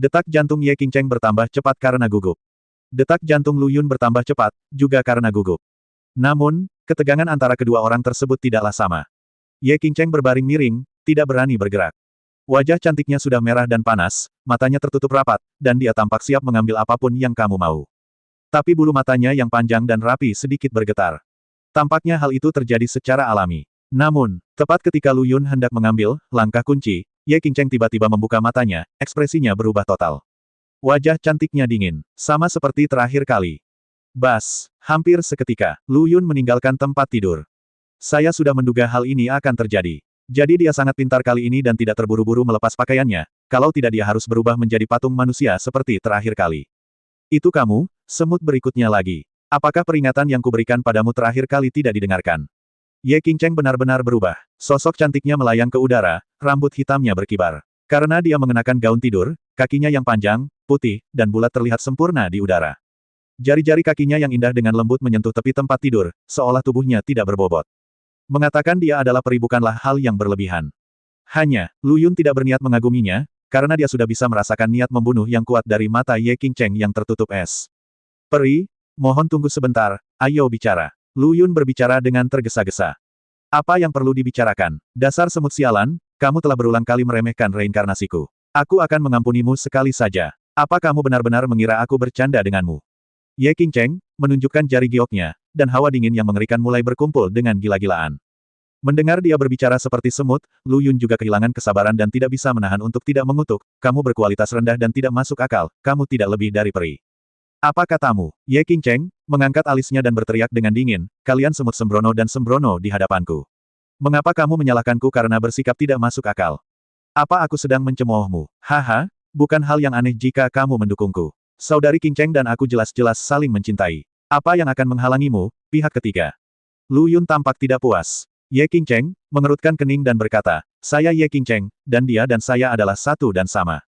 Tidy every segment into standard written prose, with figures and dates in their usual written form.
Detak jantung Ye Qingcheng bertambah cepat karena gugup. Detak jantung Lu Yun bertambah cepat, juga karena gugup. Namun, ketegangan antara kedua orang tersebut tidaklah sama. Ye Qingcheng berbaring miring, tidak berani bergerak. Wajah cantiknya sudah merah dan panas, matanya tertutup rapat, dan dia tampak siap mengambil apapun yang kamu mau. Tapi bulu matanya yang panjang dan rapi sedikit bergetar. Tampaknya hal itu terjadi secara alami. Namun, tepat ketika Lu Yun hendak mengambil langkah kunci, Ye Qingcheng tiba-tiba membuka matanya, ekspresinya berubah total. Wajah cantiknya dingin, sama seperti terakhir kali. Bas, hampir seketika, Lu Yun meninggalkan tempat tidur. Saya sudah menduga hal ini akan terjadi. Jadi dia sangat pintar kali ini dan tidak terburu-buru melepas pakaiannya, kalau tidak dia harus berubah menjadi patung manusia seperti terakhir kali. Itu kamu, semut berikutnya lagi. Apakah peringatan yang kuberikan padamu terakhir kali tidak didengarkan? Ye Qingcheng benar-benar berubah. Sosok cantiknya melayang ke udara, rambut hitamnya berkibar. Karena dia mengenakan gaun tidur, kakinya yang panjang, putih, dan bulat terlihat sempurna di udara. Jari-jari kakinya yang indah dengan lembut menyentuh tepi tempat tidur, seolah tubuhnya tidak berbobot. Mengatakan dia adalah peri bukanlah hal yang berlebihan. Hanya, Lu Yun tidak berniat mengaguminya, karena dia sudah bisa merasakan niat membunuh yang kuat dari mata Ye Qingcheng yang tertutup es. Peri, mohon tunggu sebentar, ayo bicara. Lu Yun berbicara dengan tergesa-gesa. Apa yang perlu dibicarakan? Dasar semut sialan, kamu telah berulang kali meremehkan reinkarnasiku. Aku akan mengampunimu sekali saja. Apa kamu benar-benar mengira aku bercanda denganmu? Ye Qingcheng menunjukkan jari gioknya, dan hawa dingin yang mengerikan mulai berkumpul dengan gila-gilaan. Mendengar dia berbicara seperti semut, Lu Yun juga kehilangan kesabaran dan tidak bisa menahan untuk tidak mengutuk. Kamu berkualitas rendah dan tidak masuk akal, kamu tidak lebih dari peri. Apa katamu? Ye Qingcheng mengangkat alisnya dan berteriak dengan dingin, kalian semut sembrono dan sembrono di hadapanku. Mengapa kamu menyalahkanku karena bersikap tidak masuk akal? Apa aku sedang mencemoohmu? Haha, bukan hal yang aneh jika kamu mendukungku. Saudari Qingcheng dan aku jelas-jelas saling mencintai. Apa yang akan menghalangimu, pihak ketiga? Lu Yun tampak tidak puas. Ye Qingcheng mengerutkan kening dan berkata, saya Ye Qingcheng, dan dia dan saya adalah satu dan sama.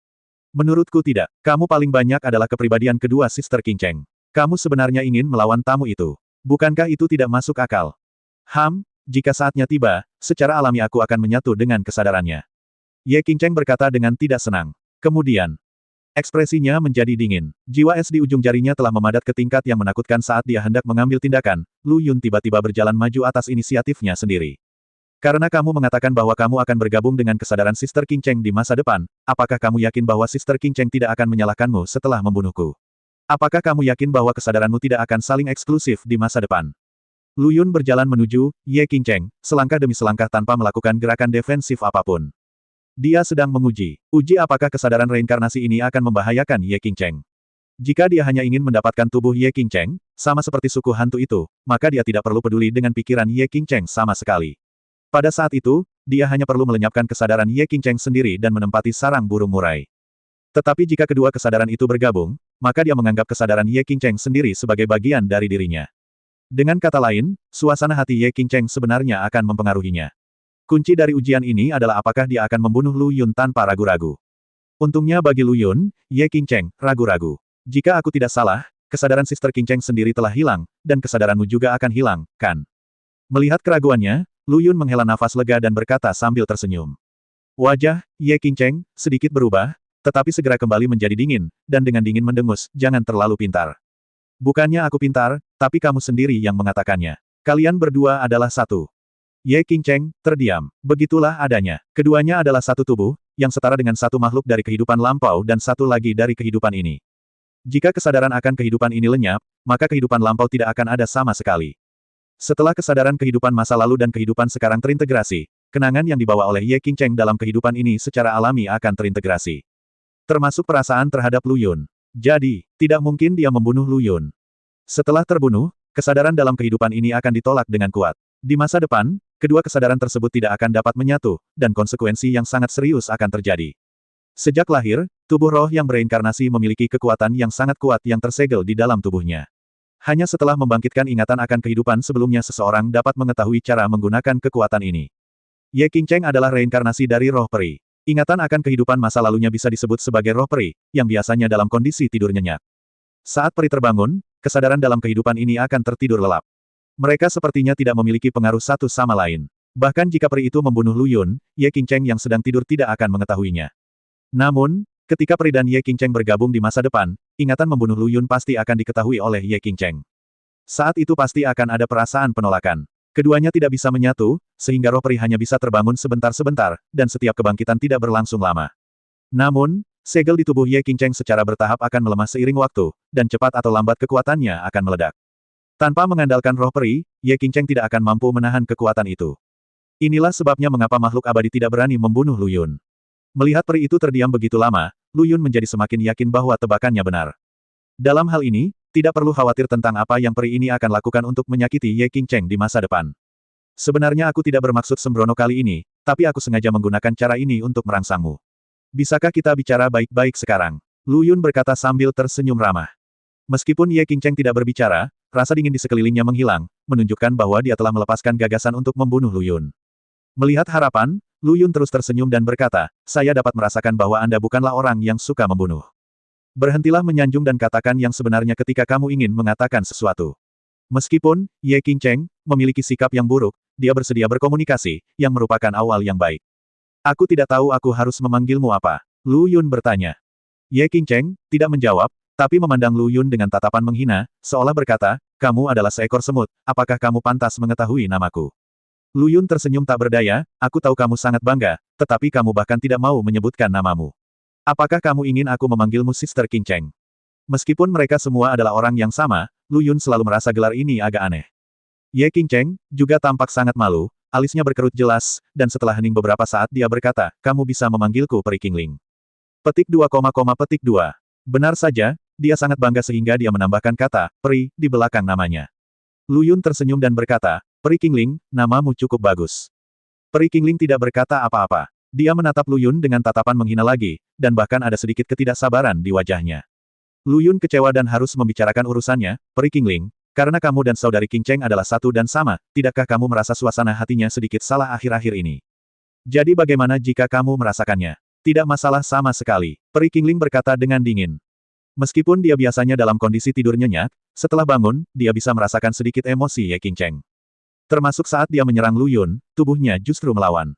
Menurutku tidak. Kamu paling banyak adalah kepribadian kedua Sister Qingcheng. Kamu sebenarnya ingin melawan tamu itu. Bukankah itu tidak masuk akal? Jika saatnya tiba, secara alami aku akan menyatu dengan kesadarannya. Ye Qingcheng berkata dengan tidak senang. Kemudian, ekspresinya menjadi dingin. Jiwa es di ujung jarinya telah memadat ke tingkat yang menakutkan saat dia hendak mengambil tindakan. Lu Yun tiba-tiba berjalan maju atas inisiatifnya sendiri. Karena kamu mengatakan bahwa kamu akan bergabung dengan kesadaran Sister Qingcheng di masa depan, apakah kamu yakin bahwa Sister Qingcheng tidak akan menyalahkanmu setelah membunuhku? Apakah kamu yakin bahwa kesadaranmu tidak akan saling eksklusif di masa depan? Lu Yun berjalan menuju Ye Qingcheng, selangkah demi selangkah tanpa melakukan gerakan defensif apapun. Dia sedang uji apakah kesadaran reinkarnasi ini akan membahayakan Ye Qingcheng. Jika dia hanya ingin mendapatkan tubuh Ye Qingcheng, sama seperti suku hantu itu, maka dia tidak perlu peduli dengan pikiran Ye Qingcheng sama sekali. Pada saat itu, dia hanya perlu melenyapkan kesadaran Ye Qingcheng sendiri dan menempati sarang burung murai. Tetapi jika kedua kesadaran itu bergabung, maka dia menganggap kesadaran Ye Qingcheng sendiri sebagai bagian dari dirinya. Dengan kata lain, suasana hati Ye Qingcheng sebenarnya akan mempengaruhinya. Kunci dari ujian ini adalah apakah dia akan membunuh Lu Yun tanpa ragu-ragu. Untungnya bagi Lu Yun, Ye Qingcheng ragu-ragu. Jika aku tidak salah, kesadaran Sister Qingcheng sendiri telah hilang, dan kesadaranmu juga akan hilang, kan? Melihat keraguannya, Lu Yun menghela nafas lega dan berkata sambil tersenyum. Wajah Ye Qingcheng sedikit berubah, tetapi segera kembali menjadi dingin, dan dengan dingin mendengus, jangan terlalu pintar. Bukannya aku pintar, tapi kamu sendiri yang mengatakannya. Kalian berdua adalah satu. Ye Qingcheng terdiam. Begitulah adanya. Keduanya adalah satu tubuh, yang setara dengan satu makhluk dari kehidupan lampau dan satu lagi dari kehidupan ini. Jika kesadaran akan kehidupan ini lenyap, maka kehidupan lampau tidak akan ada sama sekali. Setelah kesadaran kehidupan masa lalu dan kehidupan sekarang terintegrasi, kenangan yang dibawa oleh Ye Qingcheng dalam kehidupan ini secara alami akan terintegrasi. Termasuk perasaan terhadap Lu Yun. Jadi, tidak mungkin dia membunuh Lu Yun. Setelah terbunuh, kesadaran dalam kehidupan ini akan ditolak dengan kuat. Di masa depan, kedua kesadaran tersebut tidak akan dapat menyatu, dan konsekuensi yang sangat serius akan terjadi. Sejak lahir, tubuh roh yang bereinkarnasi memiliki kekuatan yang sangat kuat yang tersegel di dalam tubuhnya. Hanya setelah membangkitkan ingatan akan kehidupan sebelumnya seseorang dapat mengetahui cara menggunakan kekuatan ini. Ye Qingcheng adalah reinkarnasi dari roh peri. Ingatan akan kehidupan masa lalunya bisa disebut sebagai roh peri, yang biasanya dalam kondisi tidur nyenyak. Saat peri terbangun, kesadaran dalam kehidupan ini akan tertidur lelap. Mereka sepertinya tidak memiliki pengaruh satu sama lain. Bahkan jika peri itu membunuh Lu Yun, Ye Qingcheng yang sedang tidur tidak akan mengetahuinya. Namun, Ketika Peri dan Ye Qingcheng bergabung di masa depan, ingatan membunuh Lu Yun pasti akan diketahui oleh Ye Qingcheng. Saat itu pasti akan ada perasaan penolakan. Keduanya tidak bisa menyatu, sehingga roh peri hanya bisa terbangun sebentar-sebentar, dan setiap kebangkitan tidak berlangsung lama. Namun, segel di tubuh Ye Qingcheng secara bertahap akan melemah seiring waktu, dan cepat atau lambat kekuatannya akan meledak. Tanpa mengandalkan roh peri, Ye Qingcheng tidak akan mampu menahan kekuatan itu. Inilah sebabnya mengapa makhluk abadi tidak berani membunuh Lu Yun. Melihat peri itu terdiam begitu lama, Lu Yun menjadi semakin yakin bahwa tebakannya benar. Dalam hal ini, tidak perlu khawatir tentang apa yang peri ini akan lakukan untuk menyakiti Ye Qingcheng di masa depan. Sebenarnya aku tidak bermaksud sembrono kali ini, tapi aku sengaja menggunakan cara ini untuk merangsangmu. Bisakah kita bicara baik-baik sekarang? Lu Yun berkata sambil tersenyum ramah. Meskipun Ye Qingcheng tidak berbicara, rasa dingin di sekelilingnya menghilang, menunjukkan bahwa dia telah melepaskan gagasan untuk membunuh Lu Yun. Melihat harapan, Lu Yun terus tersenyum dan berkata, saya dapat merasakan bahwa Anda bukanlah orang yang suka membunuh. Berhentilah menyanjung dan katakan yang sebenarnya ketika kamu ingin mengatakan sesuatu. Meskipun, Ye Qingcheng, memiliki sikap yang buruk, dia bersedia berkomunikasi, yang merupakan awal yang baik. Aku tidak tahu aku harus memanggilmu apa. Lu Yun bertanya. Ye Qingcheng, tidak menjawab, tapi memandang Lu Yun dengan tatapan menghina, seolah berkata, kamu adalah seekor semut, apakah kamu pantas mengetahui namaku? Lu Yun tersenyum tak berdaya, aku tahu kamu sangat bangga, tetapi kamu bahkan tidak mau menyebutkan namamu. Apakah kamu ingin aku memanggilmu Sister Qingcheng? Meskipun mereka semua adalah orang yang sama, Lu Yun selalu merasa gelar ini agak aneh. Ye Qingcheng, juga tampak sangat malu, alisnya berkerut jelas, dan setelah hening beberapa saat dia berkata, kamu bisa memanggilku Peri Qingling. Petik 2, petik 2. Benar saja, dia sangat bangga sehingga dia menambahkan kata, Peri, di belakang namanya. Lu Yun tersenyum dan berkata, Peri Qingling, namamu cukup bagus. Peri Qingling tidak berkata apa-apa. Dia menatap Lu Yun dengan tatapan menghina lagi, dan bahkan ada sedikit ketidaksabaran di wajahnya. Lu Yun kecewa dan harus membicarakan urusannya, Peri Qingling, karena kamu dan saudari Qingcheng adalah satu dan sama, tidakkah kamu merasa suasana hatinya sedikit salah akhir-akhir ini? Jadi bagaimana jika kamu merasakannya? Tidak masalah sama sekali, Peri Qingling berkata dengan dingin. Meskipun dia biasanya dalam kondisi tidur nyenyak, setelah bangun, dia bisa merasakan sedikit emosi Ye Qingcheng. Termasuk saat dia menyerang Lu Yun, tubuhnya justru melawan.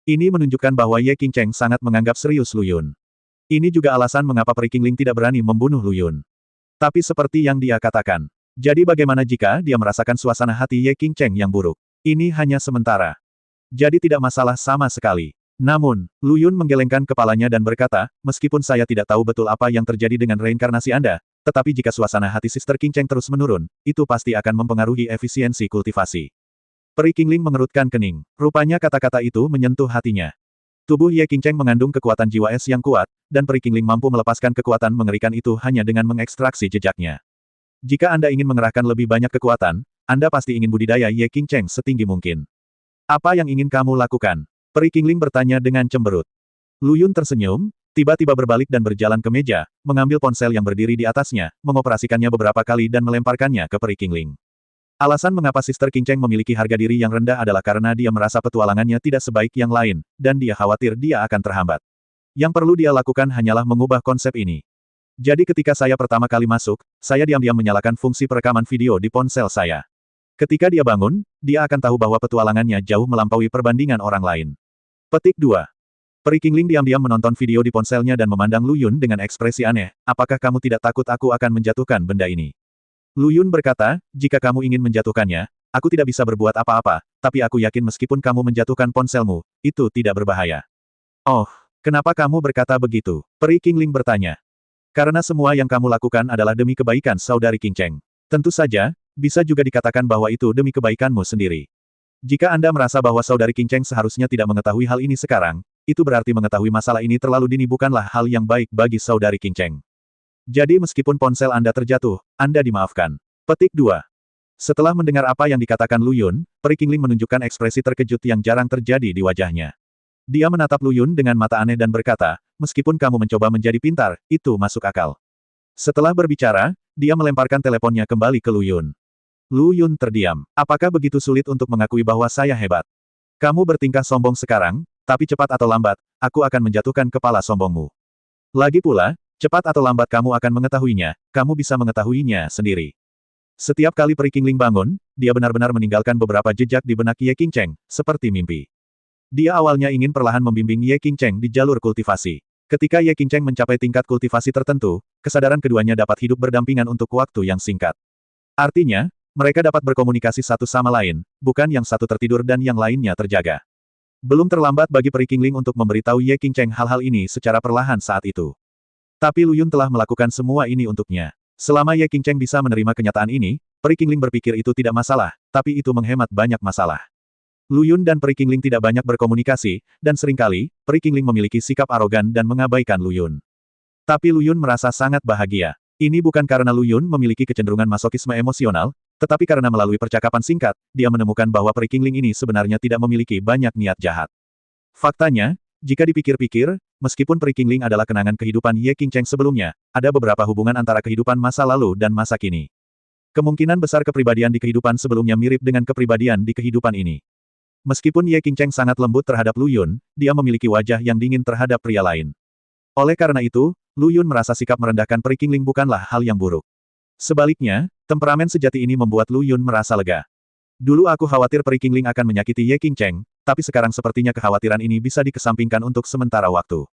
Ini menunjukkan bahwa Ye Qingcheng sangat menganggap serius Lu Yun. Ini juga alasan mengapa Peri Qingling tidak berani membunuh Lu Yun. Tapi seperti yang dia katakan. Jadi bagaimana jika dia merasakan suasana hati Ye Qingcheng yang buruk? Ini hanya sementara. Jadi tidak masalah sama sekali. Namun, Lu Yun menggelengkan kepalanya dan berkata, meskipun saya tidak tahu betul apa yang terjadi dengan reinkarnasi Anda, tetapi jika suasana hati Sister Qingcheng terus menurun, itu pasti akan mempengaruhi efisiensi kultivasi. Peri Qingling mengerutkan kening. Rupanya kata-kata itu menyentuh hatinya. Tubuh Ye Qingcheng mengandung kekuatan jiwa es yang kuat, dan Peri Qingling mampu melepaskan kekuatan mengerikan itu hanya dengan mengekstraksi jejaknya. Jika Anda ingin mengerahkan lebih banyak kekuatan, Anda pasti ingin budidaya Ye Qingcheng setinggi mungkin. Apa yang ingin kamu lakukan? Peri Qingling bertanya dengan cemberut. Lu Yun tersenyum, tiba-tiba berbalik dan berjalan ke meja, mengambil ponsel yang berdiri di atasnya, mengoperasikannya beberapa kali dan melemparkannya ke Peri Qingling. Alasan mengapa Sister Qingcheng memiliki harga diri yang rendah adalah karena dia merasa petualangannya tidak sebaik yang lain, dan dia khawatir dia akan terhambat. Yang perlu dia lakukan hanyalah mengubah konsep ini. Jadi ketika saya pertama kali masuk, saya diam-diam menyalakan fungsi perekaman video di ponsel saya. Ketika dia bangun, dia akan tahu bahwa petualangannya jauh melampaui perbandingan orang lain. Petik 2. Peri Qingling diam-diam menonton video di ponselnya dan memandang Lu Yun dengan ekspresi aneh, apakah kamu tidak takut aku akan menjatuhkan benda ini? Lu Yun berkata, jika kamu ingin menjatuhkannya, aku tidak bisa berbuat apa-apa, tapi aku yakin meskipun kamu menjatuhkan ponselmu, itu tidak berbahaya. Oh, kenapa kamu berkata begitu? Peri Qingling bertanya. Karena semua yang kamu lakukan adalah demi kebaikan saudari Qingcheng. Tentu saja, bisa juga dikatakan bahwa itu demi kebaikanmu sendiri. Jika Anda merasa bahwa saudari Qingcheng seharusnya tidak mengetahui hal ini sekarang, itu berarti mengetahui masalah ini terlalu dini bukanlah hal yang baik bagi saudari Qingcheng. Jadi meskipun ponsel Anda terjatuh, Anda dimaafkan. Petik 2. Setelah mendengar apa yang dikatakan Lu Yun, Peri Qingling menunjukkan ekspresi terkejut yang jarang terjadi di wajahnya. Dia menatap Lu Yun dengan mata aneh dan berkata, meskipun kamu mencoba menjadi pintar, itu masuk akal. Setelah berbicara, dia melemparkan teleponnya kembali ke Lu Yun. Lu Yun terdiam. Apakah begitu sulit untuk mengakui bahwa saya hebat? Kamu bertingkah sombong sekarang, tapi cepat atau lambat, aku akan menjatuhkan kepala sombongmu. Lagi pula, cepat atau lambat kamu akan mengetahuinya, kamu bisa mengetahuinya sendiri. Setiap kali Peri Qingling bangun, dia benar-benar meninggalkan beberapa jejak di benak Ye Qingcheng, seperti mimpi. Dia awalnya ingin perlahan membimbing Ye Qingcheng di jalur kultivasi. Ketika Ye Qingcheng mencapai tingkat kultivasi tertentu, kesadaran keduanya dapat hidup berdampingan untuk waktu yang singkat. Artinya, mereka dapat berkomunikasi satu sama lain, bukan yang satu tertidur dan yang lainnya terjaga. Belum terlambat bagi Peri Qingling untuk memberitahu Ye Qingcheng hal-hal ini secara perlahan saat itu. Tapi Lu Yun telah melakukan semua ini untuknya. Selama Ye Qingcheng bisa menerima kenyataan ini, Peri Qingling berpikir itu tidak masalah, tapi itu menghemat banyak masalah. Lu Yun dan Peri Qingling tidak banyak berkomunikasi, dan seringkali, Peri Qingling memiliki sikap arogan dan mengabaikan Lu Yun. Tapi Lu Yun merasa sangat bahagia. Ini bukan karena Lu Yun memiliki kecenderungan masokisme emosional, tetapi karena melalui percakapan singkat, dia menemukan bahwa Peri Qingling ini sebenarnya tidak memiliki banyak niat jahat. Faktanya, jika dipikir-pikir, meskipun Peri Qingling adalah kenangan kehidupan Ye Qingcheng sebelumnya, ada beberapa hubungan antara kehidupan masa lalu dan masa kini. Kemungkinan besar kepribadian di kehidupan sebelumnya mirip dengan kepribadian di kehidupan ini. Meskipun Ye Qingcheng sangat lembut terhadap Lu Yun, dia memiliki wajah yang dingin terhadap pria lain. Oleh karena itu, Lu Yun merasa sikap merendahkan Peri Qingling bukanlah hal yang buruk. Sebaliknya, temperamen sejati ini membuat Lu Yun merasa lega. Dulu aku khawatir Peri Qingling akan menyakiti Ye Qingcheng, tapi sekarang sepertinya kekhawatiran ini bisa dikesampingkan untuk sementara waktu.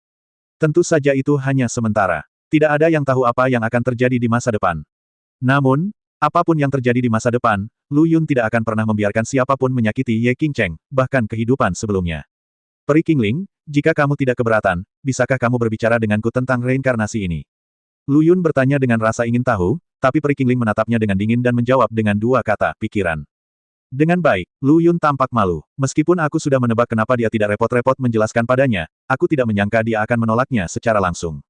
Tentu saja itu hanya sementara. Tidak ada yang tahu apa yang akan terjadi di masa depan. Namun, apapun yang terjadi di masa depan, Lu Yun tidak akan pernah membiarkan siapapun menyakiti Ye Qingcheng, bahkan kehidupan sebelumnya. Peri Qingling, jika kamu tidak keberatan, bisakah kamu berbicara denganku tentang reinkarnasi ini? Lu Yun bertanya dengan rasa ingin tahu, tapi Peri Qingling menatapnya dengan dingin dan menjawab dengan dua kata, pikiran. Dengan baik, Lu Yun tampak malu. Meskipun aku sudah menebak kenapa dia tidak repot-repot menjelaskan padanya, aku tidak menyangka dia akan menolaknya secara langsung.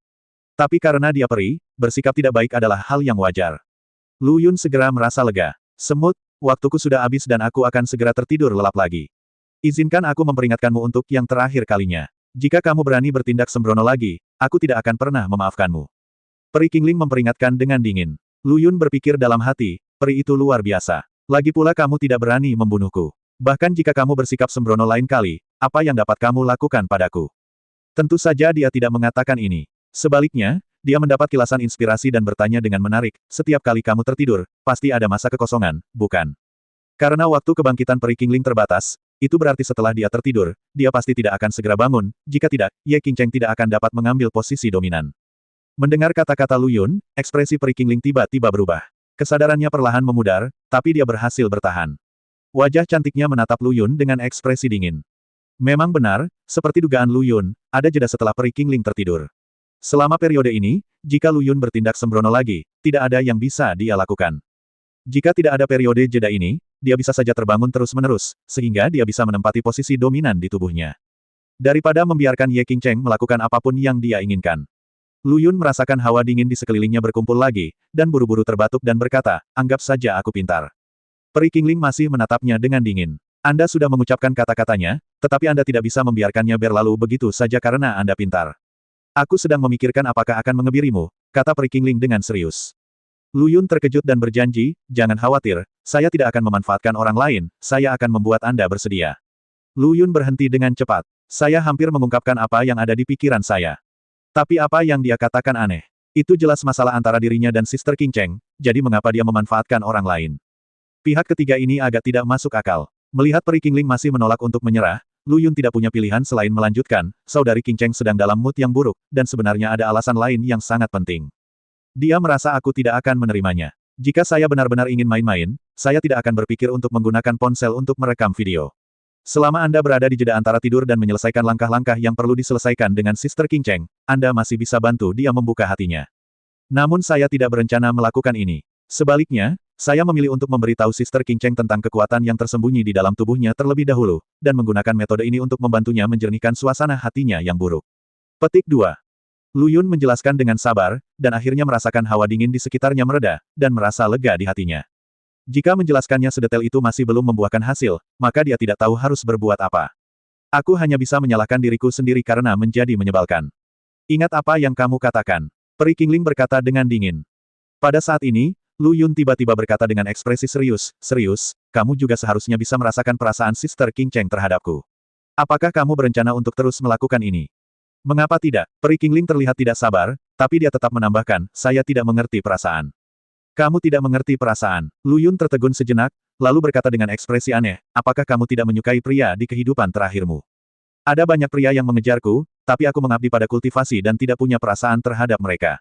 Tapi karena dia peri, bersikap tidak baik adalah hal yang wajar. Lu Yun segera merasa lega. Semut, waktuku sudah habis dan aku akan segera tertidur lelap lagi. Izinkan aku memperingatkanmu untuk yang terakhir kalinya. Jika kamu berani bertindak sembrono lagi, aku tidak akan pernah memaafkanmu. Peri Qingling memperingatkan dengan dingin. Lu Yun berpikir dalam hati, peri itu luar biasa. Lagi pula kamu tidak berani membunuhku. Bahkan jika kamu bersikap sembrono lain kali, apa yang dapat kamu lakukan padaku? Tentu saja dia tidak mengatakan ini. Sebaliknya, dia mendapat kilasan inspirasi dan bertanya dengan menarik, setiap kali kamu tertidur, pasti ada masa kekosongan, bukan? Karena waktu kebangkitan Peri Qingling terbatas, itu berarti setelah dia tertidur, dia pasti tidak akan segera bangun, jika tidak, Ye Qingcheng tidak akan dapat mengambil posisi dominan. Mendengar kata-kata Lu Yun, ekspresi Peri Qingling tiba-tiba berubah. Kesadarannya perlahan memudar, tapi dia berhasil bertahan. Wajah cantiknya menatap Lu Yun dengan ekspresi dingin. Memang benar, seperti dugaan Lu Yun, ada jeda setelah Peri Qingling tertidur. Selama periode ini, jika Lu Yun bertindak sembrono lagi, tidak ada yang bisa dia lakukan. Jika tidak ada periode jeda ini, dia bisa saja terbangun terus-menerus, sehingga dia bisa menempati posisi dominan di tubuhnya. Daripada membiarkan Ye Qingcheng melakukan apapun yang dia inginkan. Lu Yun merasakan hawa dingin di sekelilingnya berkumpul lagi, dan buru-buru terbatuk dan berkata, anggap saja aku pintar. Peri Qingling masih menatapnya dengan dingin. Anda sudah mengucapkan kata-katanya, tetapi Anda tidak bisa membiarkannya berlalu begitu saja karena Anda pintar. Aku sedang memikirkan apakah akan mengebirimu, kata Peri Qingling dengan serius. Lu Yun terkejut dan berjanji, jangan khawatir, saya tidak akan memanfaatkan orang lain, saya akan membuat Anda bersedia. Lu Yun berhenti dengan cepat. Saya hampir mengungkapkan apa yang ada di pikiran saya. Tapi apa yang dia katakan aneh. Itu jelas masalah antara dirinya dan Sister Qingcheng, jadi mengapa dia memanfaatkan orang lain? Pihak ketiga ini agak tidak masuk akal. Melihat Peri Qingling masih menolak untuk menyerah, Lu Yun tidak punya pilihan selain melanjutkan, saudari Qingcheng sedang dalam mood yang buruk, dan sebenarnya ada alasan lain yang sangat penting. Dia merasa aku tidak akan menerimanya. Jika saya benar-benar ingin main-main, saya tidak akan berpikir untuk menggunakan ponsel untuk merekam video. Selama Anda berada di jeda antara tidur dan menyelesaikan langkah-langkah yang perlu diselesaikan dengan Sister Qingcheng, Anda masih bisa bantu dia membuka hatinya. Namun saya tidak berencana melakukan ini. Sebaliknya, saya memilih untuk memberitahu Sister Qingcheng tentang kekuatan yang tersembunyi di dalam tubuhnya terlebih dahulu, dan menggunakan metode ini untuk membantunya menjernihkan suasana hatinya yang buruk. Petik 2. Lu Yun menjelaskan dengan sabar, dan akhirnya merasakan hawa dingin di sekitarnya mereda, dan merasa lega di hatinya. Jika menjelaskannya sedetail itu masih belum membuahkan hasil, maka dia tidak tahu harus berbuat apa. Aku hanya bisa menyalahkan diriku sendiri karena menjadi menyebalkan. Ingat apa yang kamu katakan. Peri Qingling berkata dengan dingin. Pada saat ini, Lu Yun tiba-tiba berkata dengan ekspresi serius, serius, kamu juga seharusnya bisa merasakan perasaan Sister Qingcheng terhadapku. Apakah kamu berencana untuk terus melakukan ini? Mengapa tidak? Peri Qingling terlihat tidak sabar, tapi dia tetap menambahkan, saya tidak mengerti perasaan. Kamu tidak mengerti perasaan. Lu Yun tertegun sejenak, lalu berkata dengan ekspresi aneh, apakah kamu tidak menyukai pria di kehidupan terakhirmu? Ada banyak pria yang mengejarku, tapi aku mengabdi pada kultivasi dan tidak punya perasaan terhadap mereka.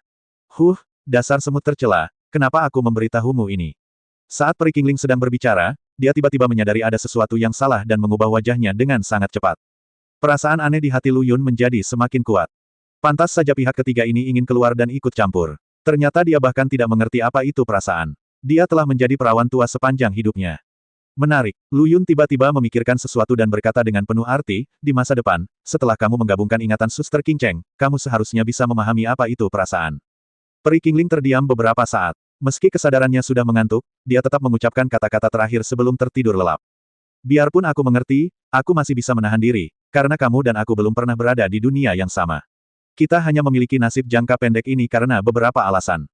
Dasar semut tercela, kenapa aku memberitahumu ini? Saat Peri Kingling sedang berbicara, dia tiba-tiba menyadari ada sesuatu yang salah dan mengubah wajahnya dengan sangat cepat. Perasaan aneh di hati Lu Yun menjadi semakin kuat. Pantas saja pihak ketiga ini ingin keluar dan ikut campur. Ternyata dia bahkan tidak mengerti apa itu perasaan. Dia telah menjadi perawan tua sepanjang hidupnya. Menarik, Lu Yun tiba-tiba memikirkan sesuatu dan berkata dengan penuh arti, di masa depan, setelah kamu menggabungkan ingatan Suster King Cheng, kamu seharusnya bisa memahami apa itu perasaan. Peri Kingling terdiam beberapa saat. Meski kesadarannya sudah mengantuk, dia tetap mengucapkan kata-kata terakhir sebelum tertidur lelap. Biarpun aku mengerti, aku masih bisa menahan diri, karena kamu dan aku belum pernah berada di dunia yang sama. Kita hanya memiliki nasib jangka pendek ini karena beberapa alasan.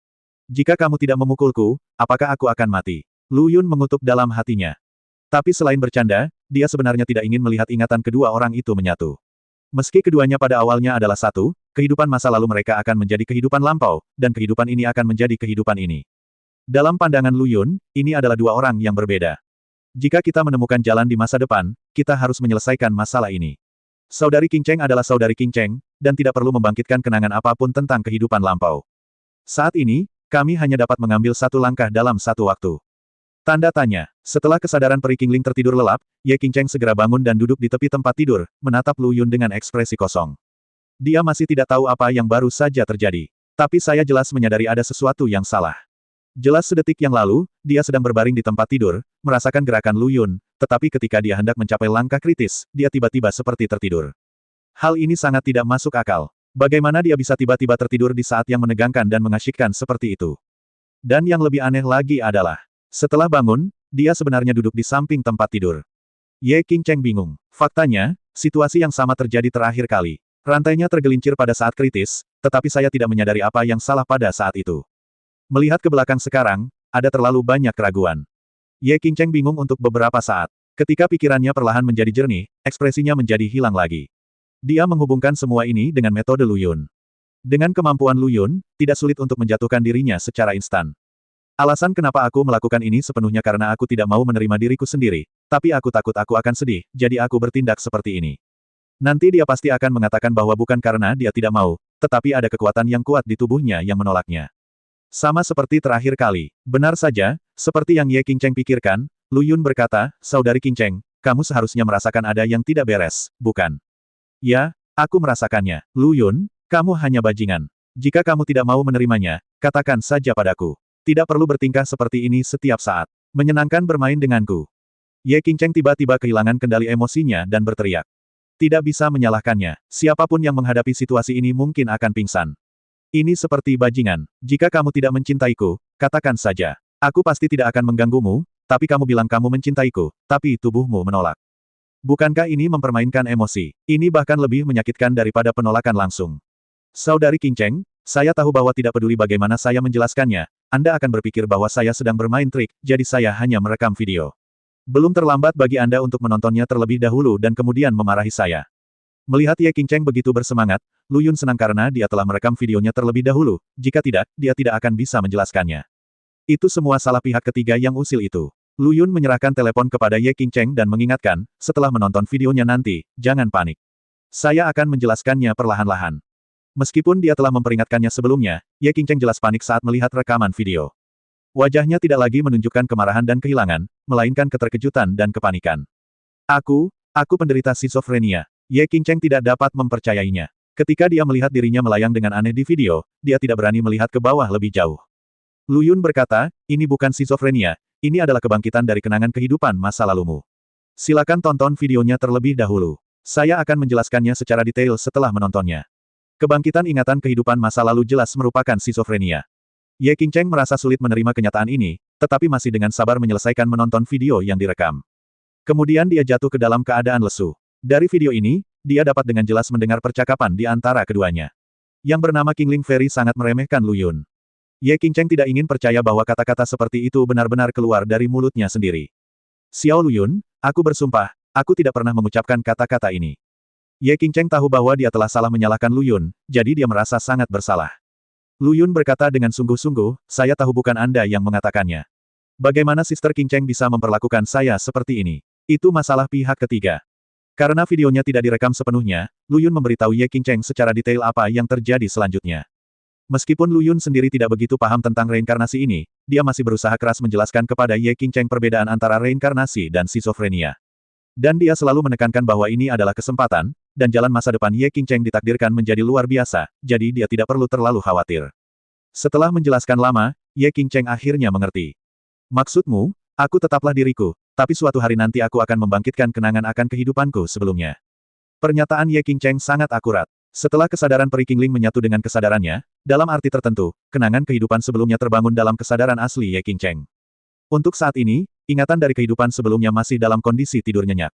Jika kamu tidak memukulku, apakah aku akan mati? Lu Yun mengutuk dalam hatinya. Tapi selain bercanda, dia sebenarnya tidak ingin melihat ingatan kedua orang itu menyatu. Meski keduanya pada awalnya adalah satu, kehidupan masa lalu mereka akan menjadi kehidupan lampau, dan kehidupan ini akan menjadi kehidupan ini. Dalam pandangan Lu Yun, ini adalah dua orang yang berbeda. Jika kita menemukan jalan di masa depan, kita harus menyelesaikan masalah ini. Saudari King Cheng adalah saudari King Cheng, dan tidak perlu membangkitkan kenangan apapun tentang kehidupan lampau. Saat ini, kami hanya dapat mengambil satu langkah dalam satu waktu. Tanda tanya. Setelah kesadaran Peri Kingling tertidur lelap, Ye King Cheng segera bangun dan duduk di tepi tempat tidur, menatap Lu Yun dengan ekspresi kosong. Dia masih tidak tahu apa yang baru saja terjadi. Tapi saya jelas menyadari ada sesuatu yang salah. Jelas sedetik yang lalu, dia sedang berbaring di tempat tidur, merasakan gerakan Lu Yun, tetapi ketika dia hendak mencapai langkah kritis, dia tiba-tiba seperti tertidur. Hal ini sangat tidak masuk akal. Bagaimana dia bisa tiba-tiba tertidur di saat yang menegangkan dan mengasyikkan seperti itu? Dan yang lebih aneh lagi adalah, setelah bangun, dia sebenarnya duduk di samping tempat tidur. Ye King Cheng bingung. Faktanya, situasi yang sama terjadi terakhir kali. Rantainya tergelincir pada saat kritis, tetapi saya tidak menyadari apa yang salah pada saat itu. Melihat ke belakang sekarang, ada terlalu banyak keraguan. Ye King Cheng bingung untuk beberapa saat. Ketika pikirannya perlahan menjadi jernih, ekspresinya menjadi hilang lagi. Dia menghubungkan semua ini dengan metode Lu Yun. Dengan kemampuan Lu Yun, tidak sulit untuk menjatuhkan dirinya secara instan. Alasan kenapa aku melakukan ini sepenuhnya karena aku tidak mau menerima diriku sendiri, tapi aku takut aku akan sedih, jadi aku bertindak seperti ini. Nanti dia pasti akan mengatakan bahwa bukan karena dia tidak mau, tetapi ada kekuatan yang kuat di tubuhnya yang menolaknya. Sama seperti terakhir kali. Benar saja, seperti yang Ye King Cheng pikirkan, Lu Yun berkata, Saudari King Cheng, kamu seharusnya merasakan ada yang tidak beres, bukan? Ya, aku merasakannya. Lu Yun, kamu hanya bajingan. Jika kamu tidak mau menerimanya, katakan saja padaku. Tidak perlu bertingkah seperti ini setiap saat. Menyenangkan bermain denganku. Ye King Cheng tiba-tiba kehilangan kendali emosinya dan berteriak. Tidak bisa menyalahkannya. Siapapun yang menghadapi situasi ini mungkin akan pingsan. Ini seperti bajingan. Jika kamu tidak mencintaiku, katakan saja. Aku pasti tidak akan mengganggumu, tapi kamu bilang kamu mencintaiku, tapi tubuhmu menolak. Bukankah ini mempermainkan emosi? Ini bahkan lebih menyakitkan daripada penolakan langsung. Saudari King Cheng, saya tahu bahwa tidak peduli bagaimana saya menjelaskannya, Anda akan berpikir bahwa saya sedang bermain trik, jadi saya hanya merekam video. Belum terlambat bagi Anda untuk menontonnya terlebih dahulu dan kemudian memarahi saya. Melihat Ye King Cheng begitu bersemangat, Lu Yun senang karena dia telah merekam videonya terlebih dahulu, jika tidak, dia tidak akan bisa menjelaskannya. Itu semua salah pihak ketiga yang usil itu. Lu Yun menyerahkan telepon kepada Ye King Cheng dan mengingatkan, setelah menonton videonya nanti, jangan panik. Saya akan menjelaskannya perlahan-lahan. Meskipun dia telah memperingatkannya sebelumnya, Ye King Cheng jelas panik saat melihat rekaman video. Wajahnya tidak lagi menunjukkan kemarahan dan kehilangan, melainkan keterkejutan dan kepanikan. Aku penderita skizofrenia. Ye King Cheng tidak dapat mempercayainya. Ketika dia melihat dirinya melayang dengan aneh di video, dia tidak berani melihat ke bawah lebih jauh. Lu Yun berkata, ini bukan skizofrenia, ini adalah kebangkitan dari kenangan kehidupan masa lalumu. Silakan tonton videonya terlebih dahulu. Saya akan menjelaskannya secara detail setelah menontonnya. Kebangkitan ingatan kehidupan masa lalu jelas merupakan skizofrenia. Ye King Cheng merasa sulit menerima kenyataan ini, tetapi masih dengan sabar menyelesaikan menonton video yang direkam. Kemudian dia jatuh ke dalam keadaan lesu. Dari video ini, dia dapat dengan jelas mendengar percakapan di antara keduanya. Yang bernama Qingling Fairy sangat meremehkan Lu Yun. Ye King Cheng tidak ingin percaya bahwa kata-kata seperti itu benar-benar keluar dari mulutnya sendiri. Xiao Lu Yun, aku bersumpah, aku tidak pernah mengucapkan kata-kata ini. Ye King Cheng tahu bahwa dia telah salah menyalahkan Lu Yun, jadi dia merasa sangat bersalah. Lu Yun berkata dengan sungguh-sungguh, saya tahu bukan Anda yang mengatakannya. Bagaimana Sister King Cheng bisa memperlakukan saya seperti ini? Itu masalah pihak ketiga. Karena videonya tidak direkam sepenuhnya, Lu Yun memberitahu Ye Qingcheng secara detail apa yang terjadi selanjutnya. Meskipun Lu Yun sendiri tidak begitu paham tentang reinkarnasi ini, dia masih berusaha keras menjelaskan kepada Ye Qingcheng perbedaan antara reinkarnasi dan skizofrenia. Dan dia selalu menekankan bahwa ini adalah kesempatan, dan jalan masa depan Ye Qingcheng ditakdirkan menjadi luar biasa, jadi dia tidak perlu terlalu khawatir. Setelah menjelaskan lama, Ye Qingcheng akhirnya mengerti. Maksudmu, aku tetaplah diriku, tapi suatu hari nanti aku akan membangkitkan kenangan akan kehidupanku sebelumnya. Pernyataan Ye Qingcheng sangat akurat. Setelah kesadaran Peri Qingling menyatu dengan kesadarannya, dalam arti tertentu, kenangan kehidupan sebelumnya terbangun dalam kesadaran asli Ye Qingcheng. Untuk saat ini, ingatan dari kehidupan sebelumnya masih dalam kondisi tidur nyenyak.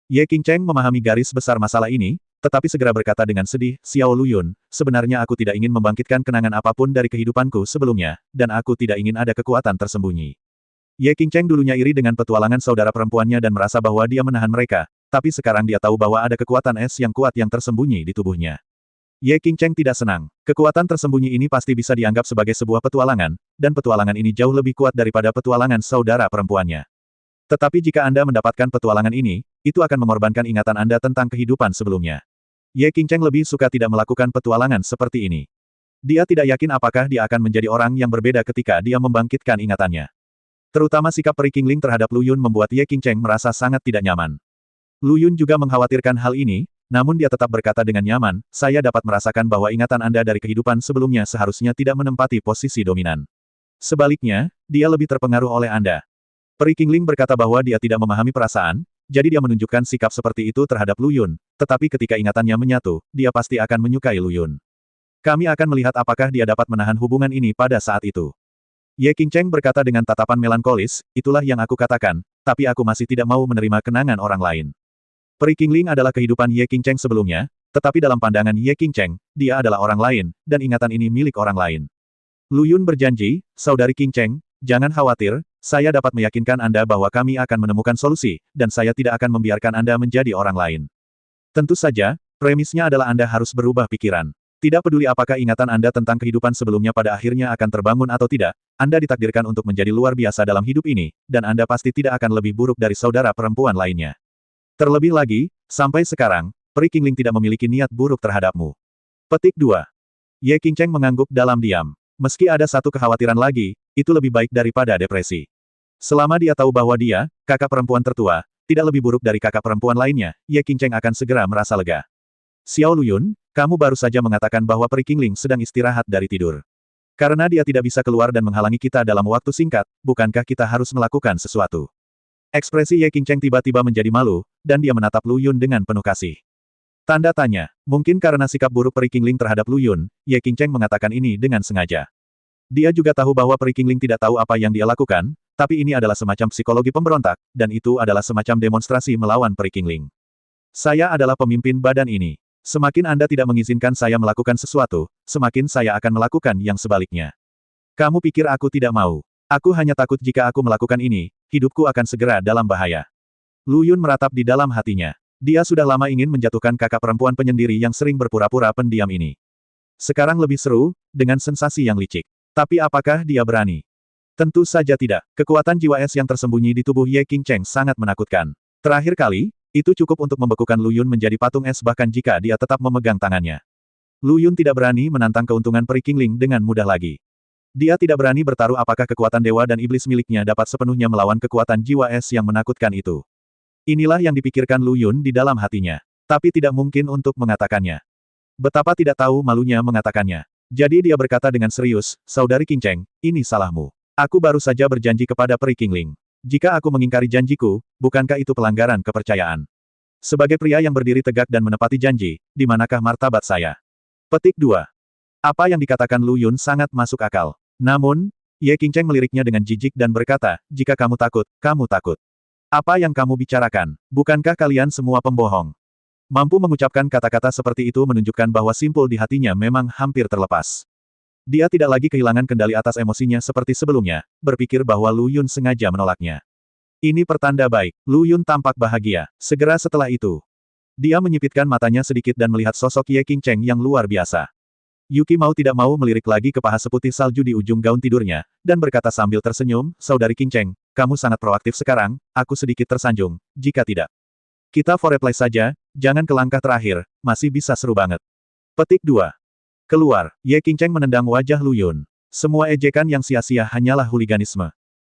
Ye Qingcheng memahami garis besar masalah ini, tetapi segera berkata dengan sedih, Xiao Luyun, sebenarnya aku tidak ingin membangkitkan kenangan apapun dari kehidupanku sebelumnya, dan aku tidak ingin ada kekuatan tersembunyi. Ye Qingcheng dulunya iri dengan petualangan saudara perempuannya dan merasa bahwa dia menahan mereka, tapi sekarang dia tahu bahwa ada kekuatan es yang kuat yang tersembunyi di tubuhnya. Ye Qingcheng tidak senang. Kekuatan tersembunyi ini pasti bisa dianggap sebagai sebuah petualangan, dan petualangan ini jauh lebih kuat daripada petualangan saudara perempuannya. Tetapi jika Anda mendapatkan petualangan ini, itu akan mengorbankan ingatan Anda tentang kehidupan sebelumnya. Ye Qingcheng lebih suka tidak melakukan petualangan seperti ini. Dia tidak yakin apakah dia akan menjadi orang yang berbeda ketika dia membangkitkan ingatannya. Terutama sikap Peri Qingling terhadap Lu Yun membuat Ye Qingcheng merasa sangat tidak nyaman. Lu Yun juga mengkhawatirkan hal ini, namun dia tetap berkata dengan nyaman, saya dapat merasakan bahwa ingatan Anda dari kehidupan sebelumnya seharusnya tidak menempati posisi dominan. Sebaliknya, dia lebih terpengaruh oleh Anda. Peri Qingling berkata bahwa dia tidak memahami perasaan, jadi dia menunjukkan sikap seperti itu terhadap Lu Yun, tetapi ketika ingatannya menyatu, dia pasti akan menyukai Lu Yun. Kami akan melihat apakah dia dapat menahan hubungan ini pada saat itu. Ye Qingcheng berkata dengan tatapan melankolis, itulah yang aku katakan, tapi aku masih tidak mau menerima kenangan orang lain. Peri Qingling adalah kehidupan Ye Qingcheng sebelumnya, tetapi dalam pandangan Ye Qingcheng, dia adalah orang lain, dan ingatan ini milik orang lain. Lu Yun berjanji, Saudari Qingcheng, jangan khawatir, saya dapat meyakinkan Anda bahwa kami akan menemukan solusi, dan saya tidak akan membiarkan Anda menjadi orang lain. Tentu saja, premisnya adalah Anda harus berubah pikiran. Tidak peduli apakah ingatan Anda tentang kehidupan sebelumnya pada akhirnya akan terbangun atau tidak, Anda ditakdirkan untuk menjadi luar biasa dalam hidup ini, dan Anda pasti tidak akan lebih buruk dari saudara perempuan lainnya. Terlebih lagi, sampai sekarang, Peri Qingling tidak memiliki niat buruk terhadapmu. Petik 2. Ye Qingcheng mengangguk dalam diam. Meski ada satu kekhawatiran lagi, itu lebih baik daripada depresi. Selama dia tahu bahwa dia, kakak perempuan tertua, tidak lebih buruk dari kakak perempuan lainnya, Ye Qingcheng akan segera merasa lega. Xiao Luyun, kamu baru saja mengatakan bahwa Peri Qingling sedang istirahat dari tidur. Karena dia tidak bisa keluar dan menghalangi kita dalam waktu singkat, bukankah kita harus melakukan sesuatu? Ekspresi Ye Qingcheng tiba-tiba menjadi malu, dan dia menatap Lu Yun dengan penuh kasih. Tanda tanya, mungkin karena sikap buruk Peri Qingling terhadap Lu Yun, Ye Qingcheng mengatakan ini dengan sengaja. Dia juga tahu bahwa Peri Qingling tidak tahu apa yang dia lakukan, tapi ini adalah semacam psikologi pemberontak, dan itu adalah semacam demonstrasi melawan Peri Qingling. Saya adalah pemimpin badan ini. Semakin Anda tidak mengizinkan saya melakukan sesuatu, semakin saya akan melakukan yang sebaliknya. Kamu pikir aku tidak mau? Aku hanya takut jika aku melakukan ini, hidupku akan segera dalam bahaya. Lu Yun meratap di dalam hatinya. Dia sudah lama ingin menjatuhkan kakak perempuan penyendiri yang sering berpura-pura pendiam ini. Sekarang lebih seru, dengan sensasi yang licik. Tapi apakah dia berani? Tentu saja tidak. Kekuatan jiwa es yang tersembunyi di tubuh Ye Qingcheng sangat menakutkan. Terakhir kali, itu cukup untuk membekukan Lu Yun menjadi patung es bahkan jika dia tetap memegang tangannya. Lu Yun tidak berani menantang keuntungan Peri Qingling dengan mudah lagi. Dia tidak berani bertaruh apakah kekuatan dewa dan iblis miliknya dapat sepenuhnya melawan kekuatan jiwa es yang menakutkan itu. Inilah yang dipikirkan Lu Yun di dalam hatinya. Tapi tidak mungkin untuk mengatakannya. Betapa tidak tahu malunya mengatakannya. Jadi dia berkata dengan serius, Saudari Qingcheng, ini salahmu. Aku baru saja berjanji kepada Peri Qingling. Jika aku mengingkari janjiku, bukankah itu pelanggaran kepercayaan? Sebagai pria yang berdiri tegak dan menepati janji, di manakah martabat saya? Petik 2. Apa yang dikatakan Lu Yun sangat masuk akal. Namun, Ye Qingcheng meliriknya dengan jijik dan berkata, jika kamu takut, kamu takut. Apa yang kamu bicarakan? Bukankah kalian semua pembohong? Mampu mengucapkan kata-kata seperti itu menunjukkan bahwa simpul di hatinya memang hampir terlepas. Dia tidak lagi kehilangan kendali atas emosinya seperti sebelumnya, berpikir bahwa Lu Yun sengaja menolaknya. Ini pertanda baik. Lu Yun tampak bahagia. Segera setelah itu, dia menyipitkan matanya sedikit dan melihat sosok Ye Qingcheng yang luar biasa. Yuki mau tidak mau melirik lagi ke paha seputih salju di ujung gaun tidurnya, dan berkata sambil tersenyum, Saudari Qingcheng, kamu sangat proaktif sekarang, aku sedikit tersanjung, jika tidak. Kita foreplay saja, jangan ke langkah terakhir, masih bisa seru banget. Petik 2. Keluar, Ye Qingcheng menendang wajah Lu Yun. Semua ejekan yang sia-sia hanyalah huliganisme.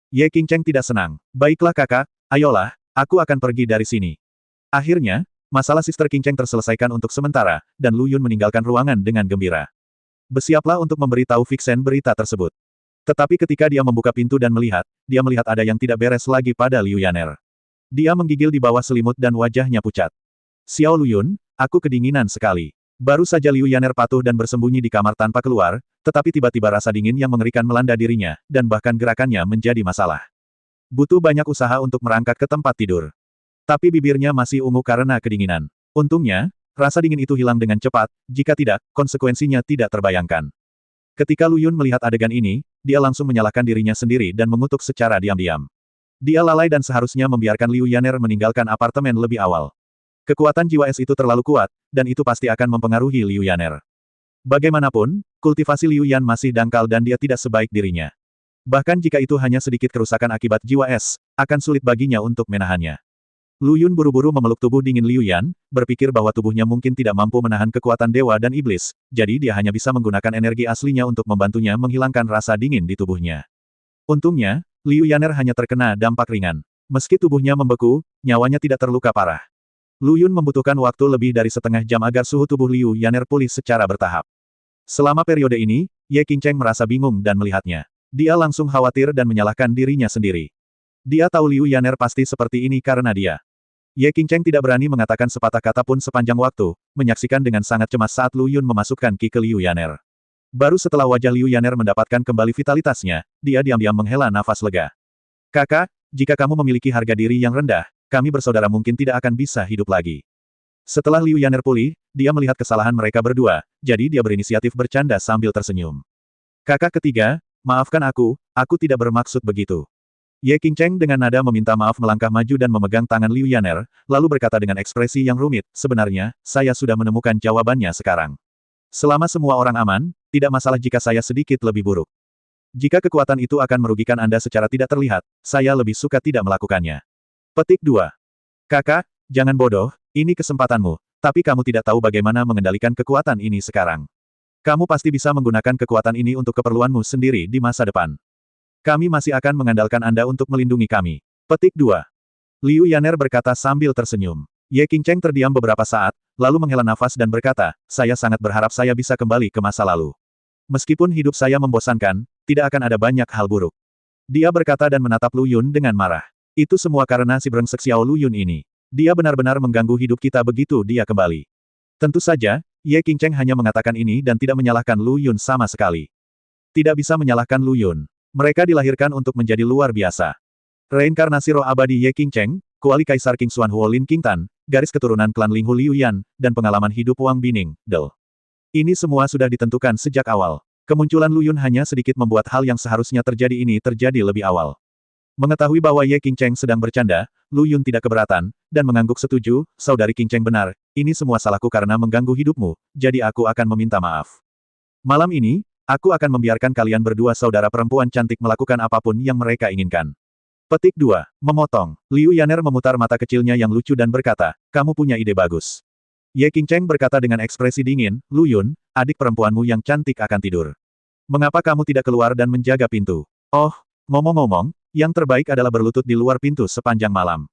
Ye Qingcheng tidak senang. Baiklah kakak, ayolah, aku akan pergi dari sini. Akhirnya, masalah Sister Qingcheng terselesaikan untuk sementara, dan Lu Yun meninggalkan ruangan dengan gembira. Bersiaplah untuk memberitahu Vixen berita tersebut. Tetapi ketika dia membuka pintu dan melihat, dia melihat ada yang tidak beres lagi pada Liu Yaner. Dia menggigil di bawah selimut dan wajahnya pucat. Xiao Lu Yun, aku kedinginan sekali. Baru saja Liu Yaner patuh dan bersembunyi di kamar tanpa keluar, tetapi tiba-tiba rasa dingin yang mengerikan melanda dirinya, dan bahkan gerakannya menjadi masalah. Butuh banyak usaha untuk merangkak ke tempat tidur. Tapi bibirnya masih ungu karena kedinginan. Untungnya, rasa dingin itu hilang dengan cepat, jika tidak, konsekuensinya tidak terbayangkan. Ketika Lu Yun melihat adegan ini, dia langsung menyalahkan dirinya sendiri dan mengutuk secara diam-diam. Dia lalai dan seharusnya membiarkan Liu Yaner meninggalkan apartemen lebih awal. Kekuatan jiwa es itu terlalu kuat, dan itu pasti akan mempengaruhi Liu Yaner. Bagaimanapun, kultivasi Liu Yan masih dangkal dan dia tidak sebaik dirinya. Bahkan jika itu hanya sedikit kerusakan akibat jiwa es, akan sulit baginya untuk menahannya. Lu Yun buru-buru memeluk tubuh dingin Liu Yan, berpikir bahwa tubuhnya mungkin tidak mampu menahan kekuatan dewa dan iblis, jadi dia hanya bisa menggunakan energi aslinya untuk membantunya menghilangkan rasa dingin di tubuhnya. Untungnya, Liu Yaner hanya terkena dampak ringan. Meski tubuhnya membeku, nyawanya tidak terluka parah. Lu Yun membutuhkan waktu lebih dari setengah jam agar suhu tubuh Liu Yaner pulih secara bertahap. Selama periode ini, Ye Qingcheng merasa bingung dan melihatnya. Dia langsung khawatir dan menyalahkan dirinya sendiri. Dia tahu Liu Yaner pasti seperti ini karena dia. Ye Qingcheng tidak berani mengatakan sepatah kata pun sepanjang waktu, menyaksikan dengan sangat cemas saat Lu Yun memasukkan ki ke Liu Yaner. Baru setelah wajah Liu Yaner mendapatkan kembali vitalitasnya, dia diam-diam menghela nafas lega. Kakak, jika kamu memiliki harga diri yang rendah, kami bersaudara mungkin tidak akan bisa hidup lagi. Setelah Liu Yaner pulih, dia melihat kesalahan mereka berdua, jadi dia berinisiatif bercanda sambil tersenyum. Kakak ketiga, maafkan aku tidak bermaksud begitu. Ye Qingcheng dengan nada meminta maaf melangkah maju dan memegang tangan Liu Yaner, lalu berkata dengan ekspresi yang rumit, sebenarnya, saya sudah menemukan jawabannya sekarang. Selama semua orang aman, tidak masalah jika saya sedikit lebih buruk. Jika kekuatan itu akan merugikan Anda secara tidak terlihat, saya lebih suka tidak melakukannya. Petik 2. Kakak, jangan bodoh, ini kesempatanmu, tapi kamu tidak tahu bagaimana mengendalikan kekuatan ini sekarang. Kamu pasti bisa menggunakan kekuatan ini untuk keperluanmu sendiri di masa depan. Kami masih akan mengandalkan Anda untuk melindungi kami. Petik 2. Liu Yaner berkata sambil tersenyum. Ye Qingcheng terdiam beberapa saat, lalu menghela nafas dan berkata, saya sangat berharap saya bisa kembali ke masa lalu. Meskipun hidup saya membosankan, tidak akan ada banyak hal buruk. Dia berkata dan menatap Lu Yun dengan marah. Itu semua karena si brengsek Xiao Lu Yun ini. Dia benar-benar mengganggu hidup kita begitu dia kembali. Tentu saja, Ye Qingcheng hanya mengatakan ini dan tidak menyalahkan Lu Yun sama sekali. Tidak bisa menyalahkan Lu Yun. Mereka dilahirkan untuk menjadi luar biasa. Reinkarnasi roh abadi Ye Qingcheng, kuali Kaisar King Xuan Huo Lin Qingtan, garis keturunan klan Linghu Liu Yan, dan pengalaman hidup Wang Bining, Del. Ini semua sudah ditentukan sejak awal. Kemunculan Lu Yun hanya sedikit membuat hal yang seharusnya terjadi ini terjadi lebih awal. Mengetahui bahwa Ye Qingcheng sedang bercanda, Lu Yun tidak keberatan, dan mengangguk setuju, saudari Qingcheng benar, ini semua salahku karena mengganggu hidupmu, jadi aku akan meminta maaf. Malam ini, aku akan membiarkan kalian berdua saudara perempuan cantik melakukan apapun yang mereka inginkan. Petik 2. Memotong. Liu Yaner memutar mata kecilnya yang lucu dan berkata, kamu punya ide bagus. Ye Qingcheng berkata dengan ekspresi dingin, Lu Yun, adik perempuanmu yang cantik akan tidur. Mengapa kamu tidak keluar dan menjaga pintu? Oh, ngomong-ngomong, yang terbaik adalah berlutut di luar pintu sepanjang malam.